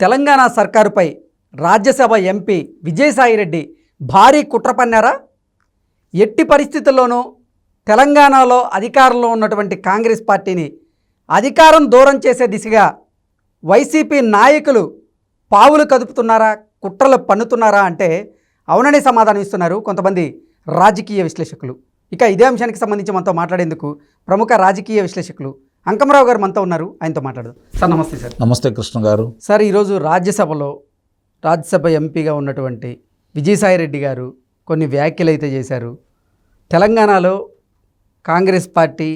Telangana సర్కారుపై Rajya Sabha MP Vijayasai Reddy భారీ కుట్ర పన్నారా? ఎట్టి పరిస్థితుల్లోనూ తెలంగాణలో అధికారంలో ఉన్నటువంటి కాంగ్రెస్ పార్టీని అధికారం దూరం చేసే దిశగా వైసీపీ నాయకులు పావులు కదుపుతున్నారా, కుట్రలు పన్నుతున్నారా అంటే అవుననే సమాధానం ఇస్తున్నారు కొంతమంది రాజకీయ విశ్లేషకులు. ఇక ఇదే అంశానికి సంబంధించి మనతో మాట్లాడేందుకు ప్రముఖ రాజకీయ విశ్లేషకులు అంకమరావు గారు మనతో ఉన్నారు. ఆయనతో మాట్లాడదాం. సార్ నమస్తే. సార్ నమస్తే కృష్ణ గారు. సార్ ఈరోజు రాజ్యసభ ఎంపీగా ఉన్నటువంటి విజయసాయిరెడ్డి గారు కొన్ని వ్యాఖ్యలు అయితే చేశారు. తెలంగాణలో కాంగ్రెస్ పార్టీ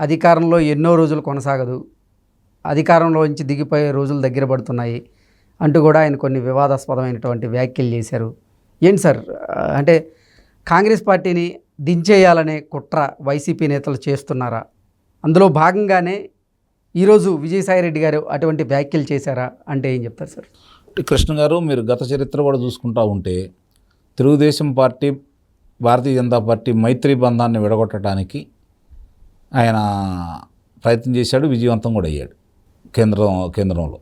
అధికారంలో ఎన్నో రోజులు కొనసాగదు, అధికారంలో నుంచి దిగిపోయే రోజులు దగ్గర పడుతున్నాయి అంటూ కూడా ఆయన కొన్ని వివాదాస్పదమైనటువంటి వ్యాఖ్యలు చేశారు. ఏంటి సార్, అంటే కాంగ్రెస్ పార్టీని దించేయాలనే కుట్ర వైసీపీ నేతలు చేస్తున్నారా? అందులో భాగంగానే ఈరోజు విజయసాయిరెడ్డి గారు అటువంటి వ్యాఖ్యలు చేశారా అంటే ఏం చెప్తారు సార్? కృష్ణ గారు, మీరు గత చరిత్ర కూడా చూసుకుంటూ ఉంటే తెలుగుదేశం పార్టీ, భారతీయ జనతా పార్టీ మైత్రి బంధాన్ని విడగొట్టడానికి ఆయన ప్రయత్నం చేశాడు, విజయవంతం కూడా అయ్యాడు. కేంద్రంలో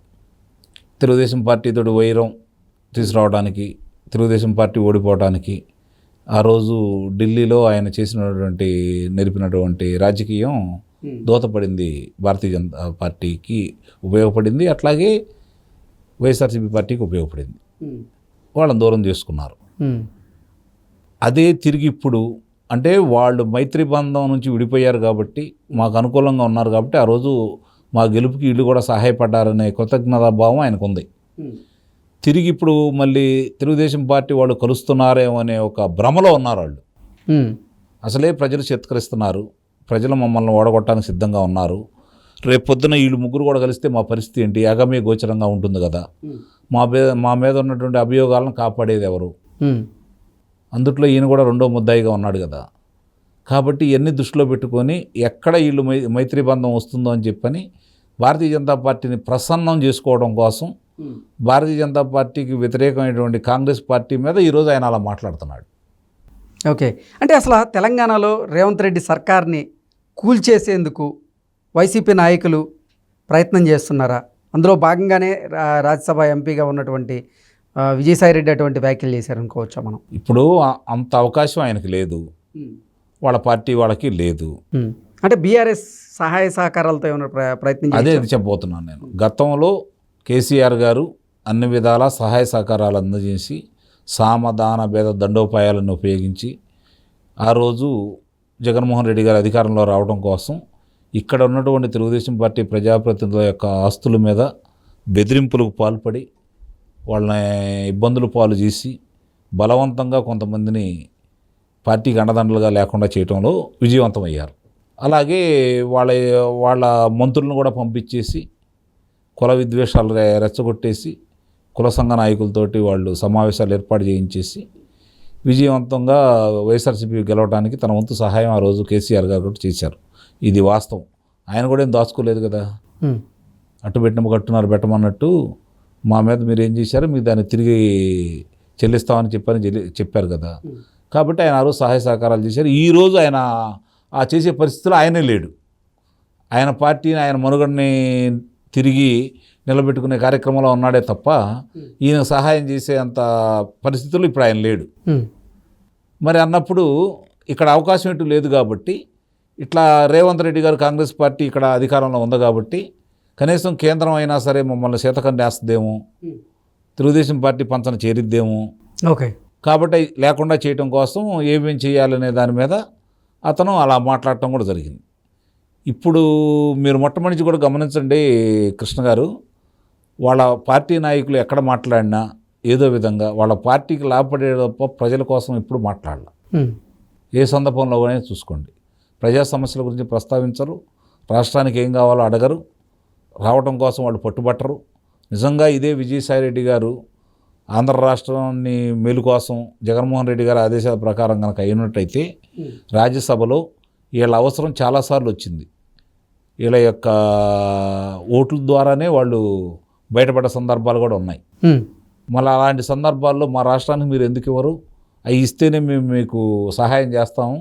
తెలుగుదేశం పార్టీతో వైరం తీసుకురావడానికి, తెలుగుదేశం పార్టీ ఓడిపోవడానికి ఆ రోజు ఢిల్లీలో ఆయన నడిపినటువంటి రాజకీయం దోహదపడింది, భారతీయ జనతా పార్టీకి ఉపయోగపడింది, అట్లాగే వైఎస్ఆర్సీపీ పార్టీకి ఉపయోగపడింది. వాళ్ళని దూరం చేసుకున్నారు. అదే తిరిగి ఇప్పుడు అంటే వాళ్ళు మైత్రి బంధం నుంచి విడిపోయారు కాబట్టి, మాకు అనుకూలంగా ఉన్నారు కాబట్టి ఆ రోజు మా గెలుపుకి వీళ్ళు కూడా సహాయపడ్డారనే కృతజ్ఞతాభావం ఆయనకు ఉంది. తిరిగి ఇప్పుడు మళ్ళీ తెలుగుదేశం పార్టీ వాళ్ళు కలుస్తున్నారేమో అనే ఒక భ్రమలో ఉన్నారు వాళ్ళు. అసలే ప్రజలు చేత్కరిస్తున్నారు, ప్రజలు మమ్మల్ని ఓడగొట్టడానికి సిద్ధంగా ఉన్నారు, రేపు పొద్దున వీళ్ళు ముగ్గురు కూడా కలిస్తే మా పరిస్థితి ఏంటి, అగమ్య గోచరంగా ఉంటుంది కదా, మా మీద ఉన్నటువంటి అభియోగాలను కాపాడేది ఎవరు, అందుట్లో ఈయన కూడా రెండో ముద్దాయిగా ఉన్నాడు కదా. కాబట్టి ఇవన్నీ దృష్టిలో పెట్టుకొని ఎక్కడ వీళ్ళు మైత్రి బంధం వస్తుందో అని చెప్పని భారతీయ జనతా పార్టీని ప్రసన్నం చేసుకోవడం కోసం భారతీయ జనతా పార్టీకి వ్యతిరేకమైనటువంటి కాంగ్రెస్ పార్టీ మీద ఈరోజు ఆయన అలా మాట్లాడుతున్నాడు. ఓకే, అంటే అసలు తెలంగాణలో రేవంత్ రెడ్డి సర్కార్ని కూల్చేసేందుకు వైసీపీ నాయకులు ప్రయత్నం చేస్తున్నారా? అందులో భాగంగానే రాజ్యసభ ఎంపీగా ఉన్నటువంటి విజయసాయిరెడ్డి అటువంటి వ్యాఖ్యలు చేశారనుకోవచ్చా మనం? ఇప్పుడు అంత అవకాశం ఆయనకి లేదు, వాళ్ళ పార్టీ వాళ్ళకి లేదు. అంటే బీఆర్ఎస్ సహాయ సహకారాలతో ఏమైనా ప్రయత్నం? అదే చెప్పబోతున్నాను నేను. గతంలో కేసీఆర్ గారు అన్ని విధాల సహాయ సహకారాలు అందజేసి సామధాన భేద దండోపాయాలను ఉపయోగించి ఆ రోజు జగన్మోహన్ రెడ్డి గారు అధికారంలో రావడం కోసం ఇక్కడ ఉన్నటువంటి తెలుగుదేశం పార్టీ ప్రజాప్రతినిధుల యొక్క ఆస్తుల మీద బెదిరింపులకు పాల్పడి వాళ్ళని ఇబ్బందులు పాలు చేసి బలవంతంగా కొంతమందిని పార్టీకి అండదండలుగా లేకుండా చేయడంలో విజయవంతమయ్యారు. అలాగే వాళ్ళ మంత్రులను కూడా పంపించేసి కుల విద్వేషాలు రెచ్చగొట్టేసి కుల సంఘ నాయకులతోటి వాళ్ళు సమావేశాలు ఏర్పాటు చేయించేసి విజయవంతంగా వైఎస్ఆర్సీపీ గెలవడానికి తన వంతు సహాయం ఆ రోజు కేసీఆర్ గారు కూడా చేశారు. ఇది వాస్తవం. ఆయన కూడా ఏం దాచుకోలేదు కదా. అటు పెట్టిన కట్టున్నారు పెట్టమన్నట్టు మా మీద మీరు ఏం చేశారో మీకు దాన్ని తిరిగి చెల్లిస్తామని చెప్పారు కదా. కాబట్టి ఆయన ఆ రోజు సహాయ సహకారాలు చేశారు. ఈరోజు ఆయన ఆ చేసే పరిస్థితుల్లో ఆయనే లేడు. ఆయన పార్టీని, ఆయన మనుగడని తిరిగి నిలబెట్టుకునే కార్యక్రమంలో ఉన్నాడే తప్ప ఈయన సహాయం చేసే అంత పరిస్థితుల్లో ఇప్పుడు ఆయన లేడు. మరి అన్నప్పుడు ఇక్కడ అవకాశం ఎటు లేదు కాబట్టి ఇట్లా రేవంత్ రెడ్డి గారు కాంగ్రెస్ పార్టీ ఇక్కడ అధికారంలో ఉంది కాబట్టి కనీసం కేంద్రం అయినా సరే మమ్మల్ని శీతకండేస్తుందేమో, తెలుగుదేశం పార్టీ పంచన చేరిద్దేమో, ఓకే, కాబట్టి లేకుండా చేయటం కోసం ఏమేం చేయాలనే దాని మీద అతను అలా మాట్లాడటం కూడా జరిగింది. ఇప్పుడు మీరు మొట్టమొదటి కూడా గమనించండి కృష్ణ గారు, వాళ్ళ పార్టీ నాయకులు ఎక్కడ మాట్లాడినా ఏదో విధంగా వాళ్ళ పార్టీకి లాభపడే తప్ప ప్రజల కోసం ఎప్పుడు మాట్లాడాల. ఏ సందర్భంలో కూడా చూసుకోండి, ప్రజా సమస్యల గురించి ప్రస్తావించరు, రాష్ట్రానికి ఏం కావాలో అడగరు, రావటం కోసం వాళ్ళు పట్టుబట్టరు. నిజంగా ఇదే విజయసాయిరెడ్డి గారు ఆంధ్ర రాష్ట్రాన్ని మేలు కోసం జగన్మోహన్ రెడ్డి గారి ఆదేశాల ప్రకారం కనుక అయినట్టయితే రాజ్యసభలో వీళ్ళ అవసరం చాలాసార్లు వచ్చింది. వీళ్ళ యొక్క ఓట్ల ద్వారానే వాళ్ళు బయటపడ్డ సందర్భాలు కూడా ఉన్నాయి. మళ్ళీ అలాంటి సందర్భాల్లో మా రాష్ట్రానికి మీరు ఎందుకు ఇవ్వరు, అవి ఇస్తేనే మేము మీకు సహాయం చేస్తాము,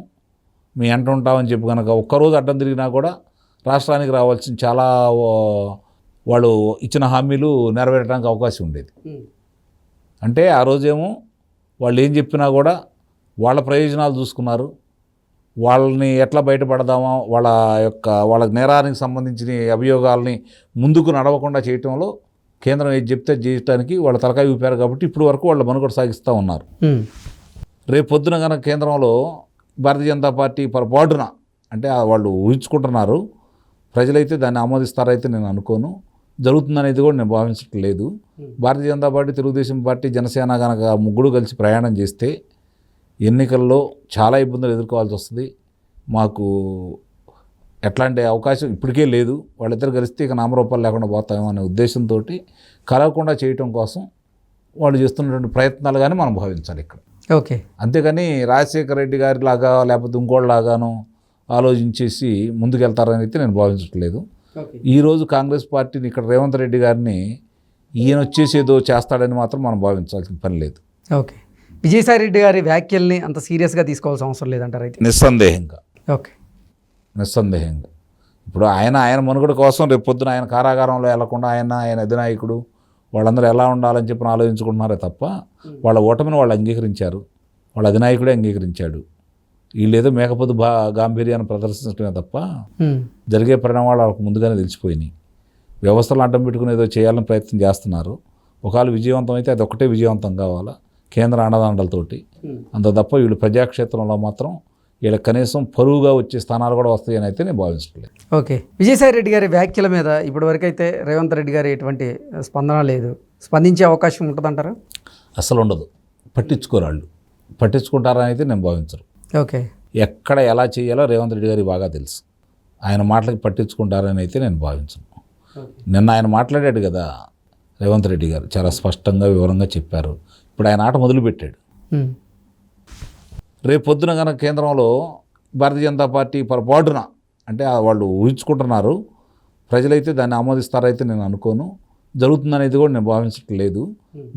మీ అంటుంటామని చెప్పి కనుక ఒక్కరోజు అడ్డం తిరిగినా కూడా రాష్ట్రానికి రావాల్సిన చాలా వాళ్ళు ఇచ్చిన హామీలు నెరవేరడానికి అవకాశం ఉండేది. అంటే ఆ రోజేమో వాళ్ళు ఏం చెప్పినా కూడా వాళ్ళ ప్రయోజనాలు చూసుకున్నారు. వాళ్ళని ఎట్లా బయటపడదామో వాళ్ళ నేరానికి సంబంధించిన అభియోగాల్ని ముందుకు నడవకుండా చేయటంలో కేంద్రం ఏది చెప్తే చేయటానికి వాళ్ళ తలకాయ ఊపారు. కాబట్టి ఇప్పుడు వరకు వాళ్ళ మనుగడ సాగిస్తూ ఉన్నారు. రేపు పొద్దున కనుక కేంద్రంలో భారతీయ జనతా పార్టీ పొరపాటున అంటే వాళ్ళు ఊహించుకుంటున్నారు, ప్రజలైతే దాన్ని ఆమోదిస్తారైతే నేను అనుకోను, జరుగుతుందనేది కూడా నేను భావించట్లేదు. భారతీయ జనతా పార్టీ, తెలుగుదేశం పార్టీ, జనసేన కనుక ముగ్గురు కలిసి ప్రయాణం చేస్తే ఎన్నికల్లో చాలా ఇబ్బందులు ఎదుర్కోవాల్సి వస్తుంది. మాకు ఎట్లాంటి అవకాశం ఇప్పటికే లేదు. వాళ్ళిద్దరు కలిస్తే ఇక నామరూపాలు లేకుండా పోతామో అనే ఉద్దేశంతో కలగకుండా చేయటం కోసం వాళ్ళు చేస్తున్నటువంటి ప్రయత్నాలు కానీ మనం భావించాలి ఇక్కడ. ఓకే. అంతేగాని రాజశేఖర రెడ్డి గారి లాగా లేకపోతే ఇంకోళ్ళలాగానో ఆలోచించేసి ముందుకెళ్తారని అయితే నేను భావించట్లేదు. ఈరోజు కాంగ్రెస్ పార్టీని ఇక్కడ రేవంత్ రెడ్డి గారిని ఈయన వచ్చేసి ఏదో చేస్తాడని మాత్రం మనం భావించాల్సిన పని లేదు. ఓకే. విజయసాయి రెడ్డి గారి వ్యాఖ్యల్ని అంత సీరియస్గా తీసుకోవాల్సిన అవసరం లేదంటారు అయితే? నిస్సందేహంగా. ఓకే. నిస్సందేహంగా. ఇప్పుడు ఆయన మనుగడ కోసం రేపు పొద్దున ఆయన కారాగారంలో వెళ్లకుండా ఆయన అధినాయకుడు వాళ్ళందరూ ఎలా ఉండాలని చెప్పి ఆలోచించుకుంటున్నారే తప్ప వాళ్ళ ఓటమిని వాళ్ళు అంగీకరించారు. వాళ్ళ అధినాయకుడే అంగీకరించాడు. వీళ్ళేదో మేకపోతు గాంభీర్యాన్ని ప్రదర్శించడమే తప్ప జరిగే పరిణామాలు వాళ్ళకు ముందుగానే తెలిసిపోయినాయి. వ్యవస్థలు అడ్డం పెట్టుకుని ఏదో చేయాలని ప్రయత్నం చేస్తున్నారు. ఒకవేళ విజయవంతం అయితే అది ఒకటే విజయవంతం కావాలా, కేంద్ర అండదండలతోటి. అంత తప్ప వీళ్ళు ప్రజాక్షేత్రంలో మాత్రం వీళ్ళకి కనీసం పరువుగా వచ్చే స్థానాలు కూడా వస్తాయని అయితే నేను భావించట్లేదు. ఓకే. విజయసాయి రెడ్డి గారి వ్యాఖ్యల మీద ఇప్పటివరకు అయితే రేవంత్ రెడ్డి గారు ఎటువంటి స్పందన లేదు. స్పందించే అవకాశం ఉంటుందంటారా? అసలు ఉండదు. పట్టించుకోరాళ్ళు. పట్టించుకుంటారని అయితే నేను భావించరు. ఓకే. ఎక్కడ ఎలా చేయాలో రేవంత్ రెడ్డి గారికి బాగా తెలుసు. ఆయన మాటలకి పట్టించుకుంటారని అయితే నేను భావించను. నిన్న ఆయన మాట్లాడాడు కదా రేవంత్ రెడ్డి గారు, చాలా స్పష్టంగా వివరంగా చెప్పారు. ఇప్పుడు ఆయన ఆట మొదలుపెట్టాడు. రేపు పొద్దున కనుక కేంద్రంలో భారతీయ జనతా పార్టీ పొరపాటున అంటే వాళ్ళు ఊహించుకుంటున్నారు, ప్రజలైతే దాన్ని ఆమోదిస్తారైతే నేను అనుకోను, జరుగుతుందనేది కూడా నేను భావించట్లేదు.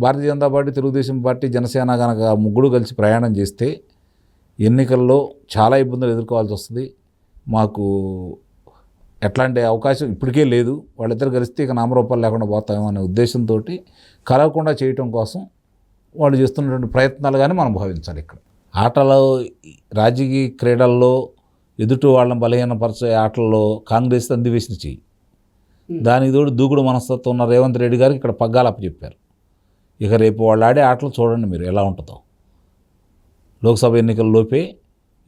భారతీయ జనతా పార్టీ, తెలుగుదేశం పార్టీ, జనసేన కనుక ముగ్గురు కలిసి ప్రయాణం చేస్తే ఎన్నికల్లో చాలా ఇబ్బందులు ఎదుర్కోవాల్సి వస్తుంది. మాకు ఎట్లాంటి అవకాశం ఇప్పటికే లేదు. వాళ్ళిద్దరు కలిస్తే ఇక నామరూపాలు లేకుండా పోతామో అనే ఉద్దేశంతో కలగకుండా చేయటం కోసం వాళ్ళు చేస్తున్నటువంటి ప్రయత్నాలు కానీ మనం భావించాలి ఇక్కడ. ఆటలో, రాజకీయ క్రీడల్లో ఎదుటి వాళ్ళని బలహీనపరిచే ఆటల్లో కాంగ్రెస్ అందివేసిన చెయ్యి. దానికి తోడు దూకుడు మనస్తత్వం ఉన్న రేవంత్ రెడ్డి గారికి ఇక్కడ పగ్గాలు అప్పచెప్పారు. ఇక రేపు వాళ్ళు ఆడే ఆటలు చూడండి మీరు ఎలా ఉంటుందో. లోక్సభ ఎన్నికల్లోపే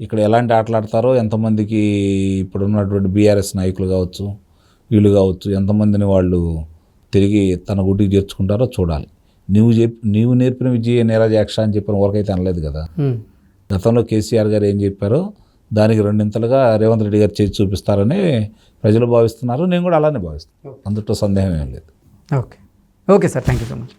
ఇక్కడ ఎలాంటి ఆటలు ఆడతారో, ఎంతమందికి ఇప్పుడు ఉన్నటువంటి బీఆర్ఎస్ నాయకులు కావచ్చు, వీళ్ళు కావచ్చు, ఎంతమందిని వాళ్ళు తిరిగి తన గుడ్డికి చేర్చుకుంటారో చూడాలి. నీవు నేర్పిన విజయ నీరజాక్ష అని చెప్పిన వరకైతే అనలేదు కదా. గతంలో కేసీఆర్ గారు ఏం చెప్పారో దానికి రెండింతలుగా రేవంత్ రెడ్డి గారు చేసి చూపిస్తారని ప్రజలు భావిస్తున్నారు. నేను కూడా అలానే భావిస్తాను. అందులో సందేహం ఏం లేదు. Okay. Okay sir, thank you so much.